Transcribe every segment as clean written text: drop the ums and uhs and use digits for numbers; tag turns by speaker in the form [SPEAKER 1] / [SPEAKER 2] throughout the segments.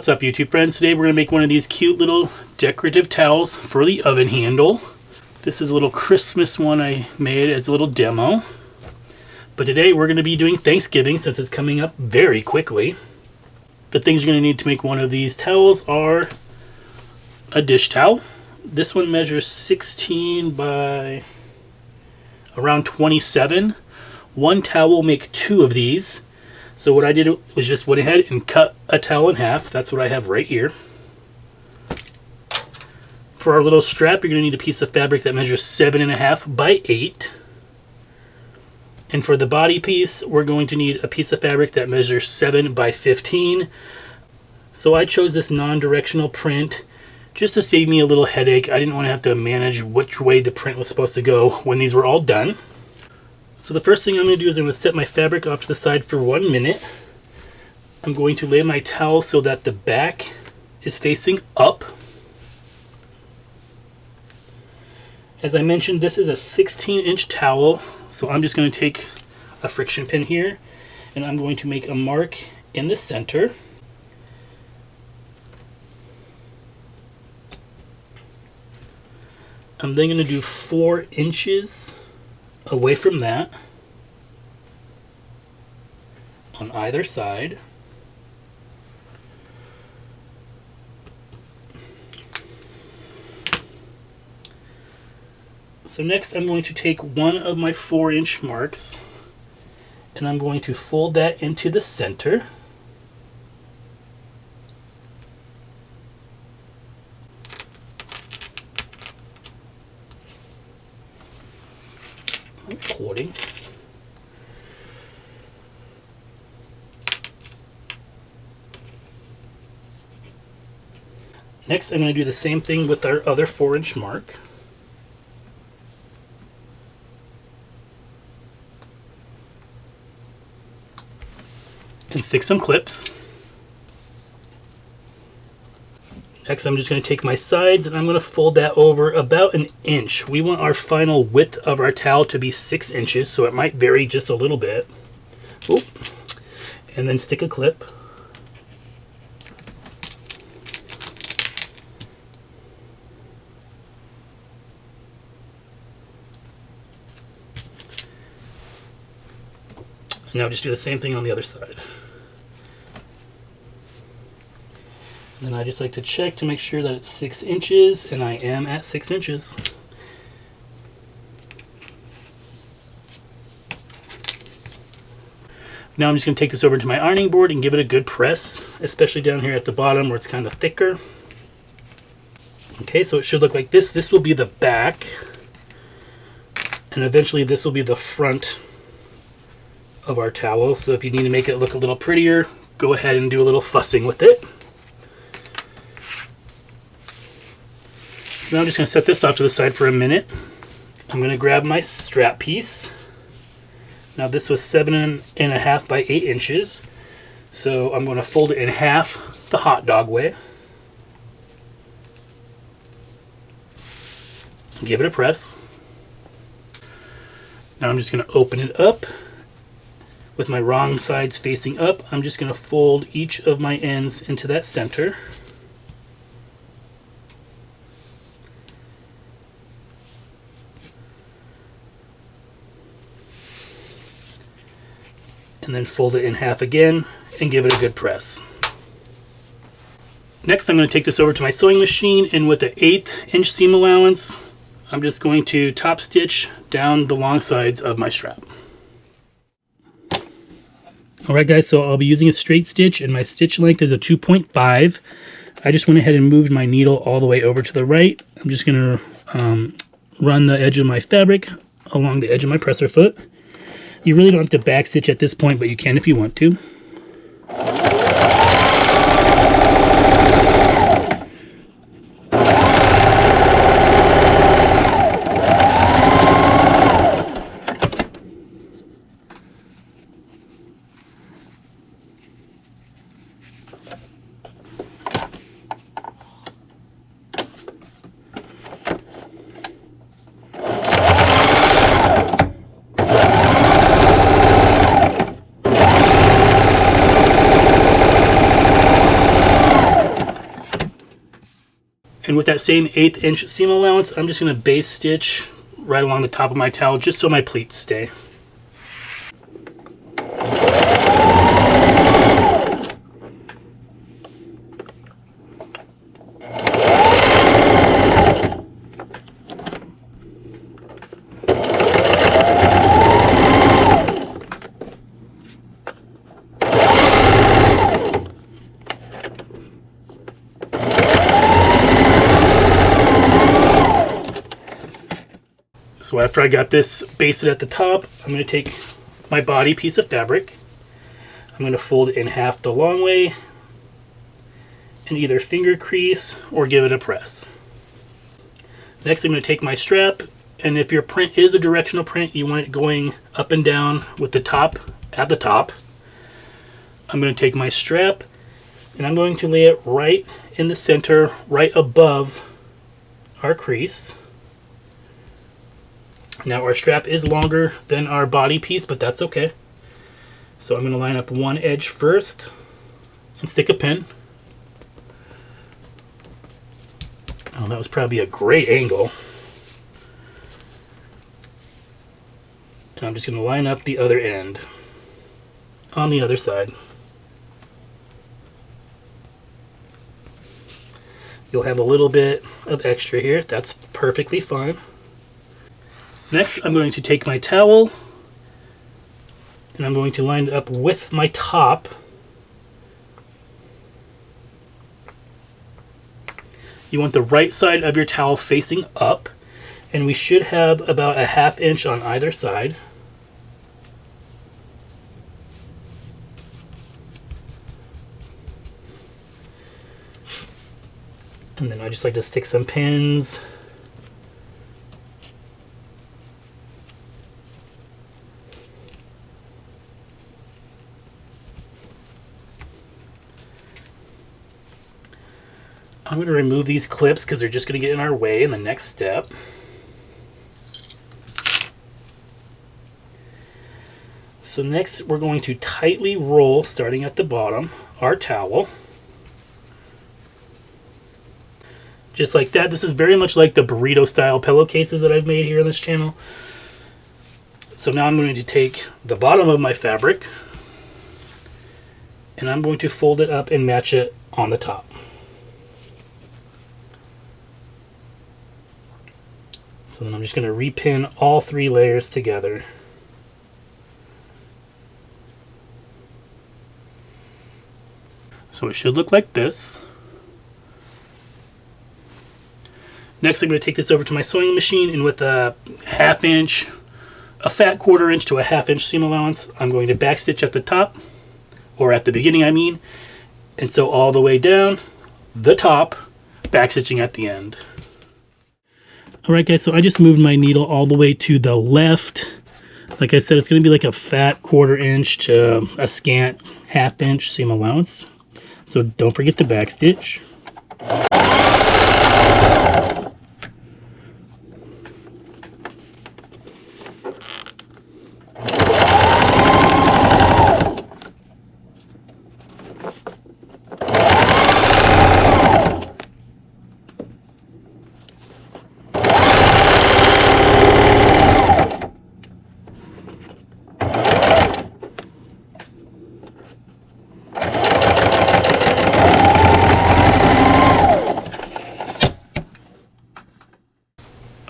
[SPEAKER 1] What's up, YouTube friends? Today we're going to make one of these cute little decorative towels for the oven handle. This is a little Christmas one I made as a little demo. But today we're going to be doing Thanksgiving since it's coming up very quickly. The things you're going to need to make one of these towels are a dish towel. This one measures 16 by around 27. One towel will make two of these. So what I did was just went ahead and cut a towel in half. That's what I have right here. For our little strap, you're going to need a piece of fabric that measures 7.5 by 8. And for the body piece, we're going to need a piece of fabric that measures 7 by 15. So I chose this non-directional print just to save me a little headache. I didn't want to have to manage which way the print was supposed to go when these were all done. So the first thing I'm going to do is I'm going to set my fabric off to the side for 1 minute. I'm going to lay my towel so that the back is facing up. As I mentioned, this is a 16-inch towel, so I'm just going to take a friction pin here and I'm going to make a mark in the center. I'm then going to do 4 inches away from that on either side. So next I'm going to take one of my 4-inch marks and I'm going to fold that into the center. Recording. Next, I'm going to do the same thing with our other 4-inch mark. And stick some clips. Next, I'm just going to take my sides and I'm going to fold that over about 1 inch. We want our final width of our towel to be 6 inches, so it might vary just a little bit. Oop. And then stick a clip. Now just do the same thing on the other side. Then I just like to check to make sure that it's 6 inches, and I am at 6 inches. Now I'm just going to take this over to my ironing board and give it a good press, especially down here at the bottom where it's kind of thicker. Okay, so it should look like this. This will be the back, and eventually this will be the front of our towel. So if you need to make it look a little prettier, go ahead and do a little fussing with it. So now I'm just going to set this off to the side for a minute. I'm going to grab my strap piece. Now this was 7.5 by 8 inches. So I'm going to fold it in half the hot dog way. Give it a press. Now I'm just going to open it up. With my wrong sides facing up, I'm just going to fold each of my ends into that center. And then fold it in half again and give it a good press. Next, I'm going to take this over to my sewing machine, and with an 1/8 inch seam allowance, I'm just going to top stitch down the long sides of my strap. Alright guys, so I'll be using a straight stitch and my stitch length is a 2.5. I just went ahead and moved my needle all the way over to the right. I'm just going to run the edge of my fabric along the edge of my presser foot. You really don't have to back stitch at this point, but you can if you want to. And with that same 1/8 inch seam allowance, I'm just going to base stitch right along the top of my towel just so my pleats stay. So after I got this basted at the top, I'm going to take my body piece of fabric. I'm going to fold it in half the long way and either finger crease or give it a press. Next, I'm going to take my strap, and if your print is a directional print, you want it going up and down with the top at the top. I'm going to take my strap and I'm going to lay it right in the center, right above our crease. Now our strap is longer than our body piece, but that's okay. So I'm going to line up one edge first and stick a pin. Oh, that was probably a great angle. And I'm just going to line up the other end on the other side. You'll have a little bit of extra here. That's perfectly fine. Next, I'm going to take my towel and I'm going to line it up with my top. You want the right side of your towel facing up, and we should have about a 1/2 inch on either side. And then I just like to stick some pins. I'm going to remove these clips because they're just going to get in our way in the next step. So next we're going to tightly roll, starting at the bottom, our towel. Just like that. This is very much like the burrito style pillowcases that I've made here on this channel. So now I'm going to take the bottom of my fabric and I'm going to fold it up and match it on the top. So then I'm just going to repin all 3 layers together. So it should look like this. Next, I'm going to take this over to my sewing machine, and with a 1/2 inch, a fat 1/4 inch to a 1/2 inch seam allowance, I'm going to backstitch at the top, or at the beginning I mean, and sew all the way down the top, backstitching at the end. Alright guys, so I just moved my needle all the way to the left. Like I said, it's going to be like a fat 1/4 inch to a scant 1/2 inch seam allowance. So don't forget to backstitch.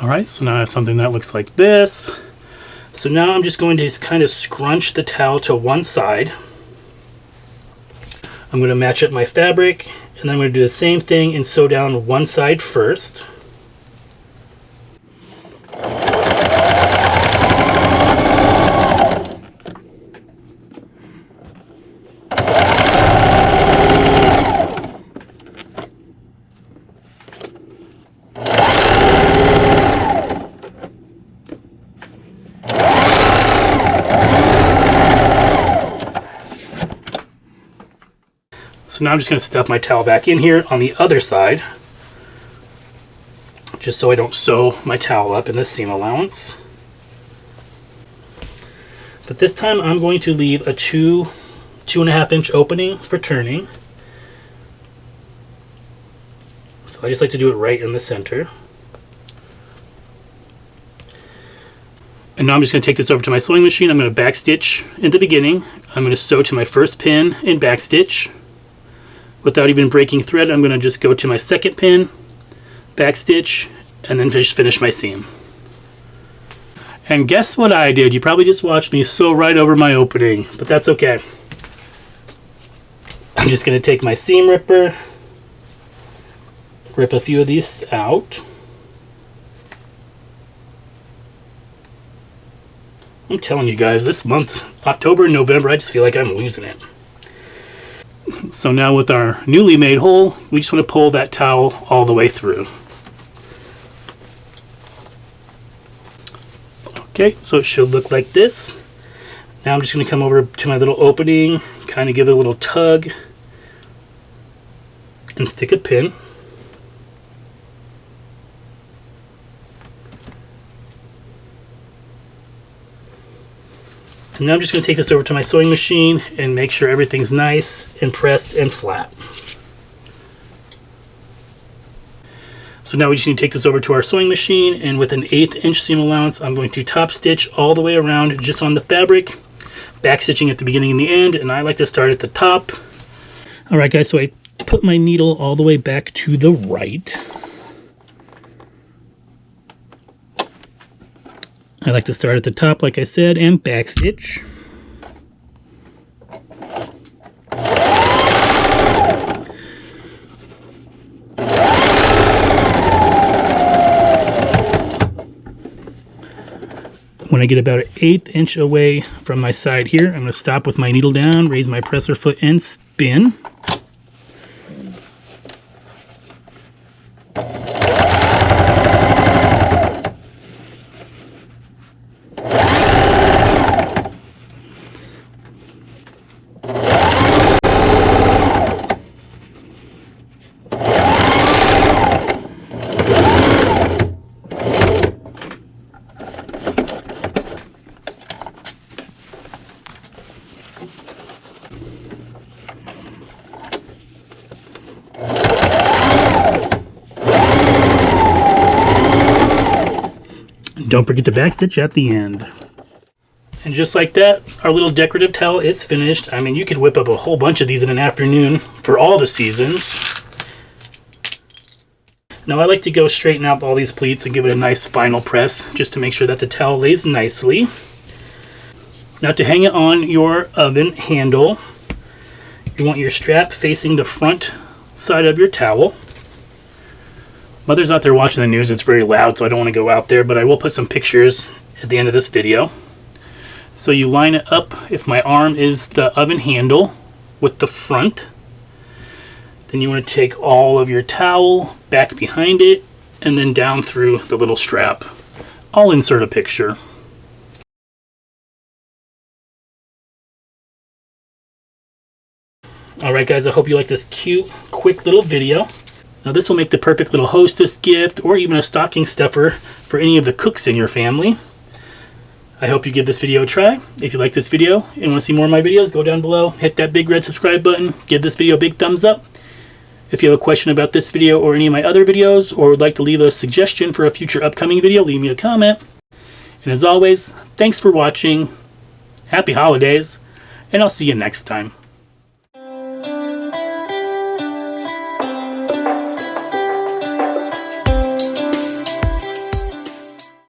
[SPEAKER 1] Alright, so now I have something that looks like this. So now I'm just going to kind of scrunch the towel to one side. I'm going to match up my fabric, and then I'm going to do the same thing and sew down one side first. So now I'm just going to stuff my towel back in here on the other side, just so I don't sew my towel up in the seam allowance. But this time I'm going to leave a 2.5 inch opening for turning. So So I just like to do it right in the center. And now I'm just going to take this over to my sewing machine. I'm going to backstitch in the beginning. I'm going to sew to my first pin and backstitch. Without even breaking thread, I'm going to just go to my second pin, backstitch, and then finish my seam. And guess what I did? You probably just watched me sew right over my opening, but that's okay. I'm just going to take my seam ripper, rip a few of these out. I'm telling you guys, this month, October and November, I just feel like I'm losing it. So now with our newly made hole, we just want to pull that towel all the way through. Okay, so it should look like this. Now I'm just going to come over to my little opening, kind of give it a little tug, and stick a pin. And now I'm just going to take this over to my sewing machine and make sure everything's nice and pressed and flat. So now we just need to take this over to our sewing machine, and with an 1/8 inch seam allowance, I'm going to top stitch all the way around just on the fabric, back stitching at the beginning and the end, and I like to start at the top. Alright guys, so I put my needle all the way back to the right. I like to start at the top, like I said, and backstitch. When I get about an 1/8 inch away from my side here, I'm going to stop with my needle down, raise my presser foot, and spin. Don't forget to backstitch at the end. And just like that, our little decorative towel is finished. I mean, you could whip up a whole bunch of these in an afternoon for all the seasons. Now I like to go straighten out all these pleats and give it a nice final press just to make sure that the towel lays nicely. Now to hang it on your oven handle, you want your strap facing the front side of your towel. Mother's out there watching the news. It's very loud, so I don't want to go out there, but I will put some pictures at the end of this video. So you line it up, if my arm is the oven handle, with the front. Then you want to take all of your towel back behind it and then down through the little strap. I'll insert a picture. Alright guys, I hope you like this cute, quick little video. Now this will make the perfect little hostess gift or even a stocking stuffer for any of the cooks in your family. I hope you give this video a try. If you like this video and want to see more of my videos, go down below, hit that big red subscribe button, give this video a big thumbs up. If you have a question about this video or any of my other videos, or would like to leave a suggestion for a future upcoming video, leave me a comment. And as always, thanks for watching, happy holidays, and I'll see you next time.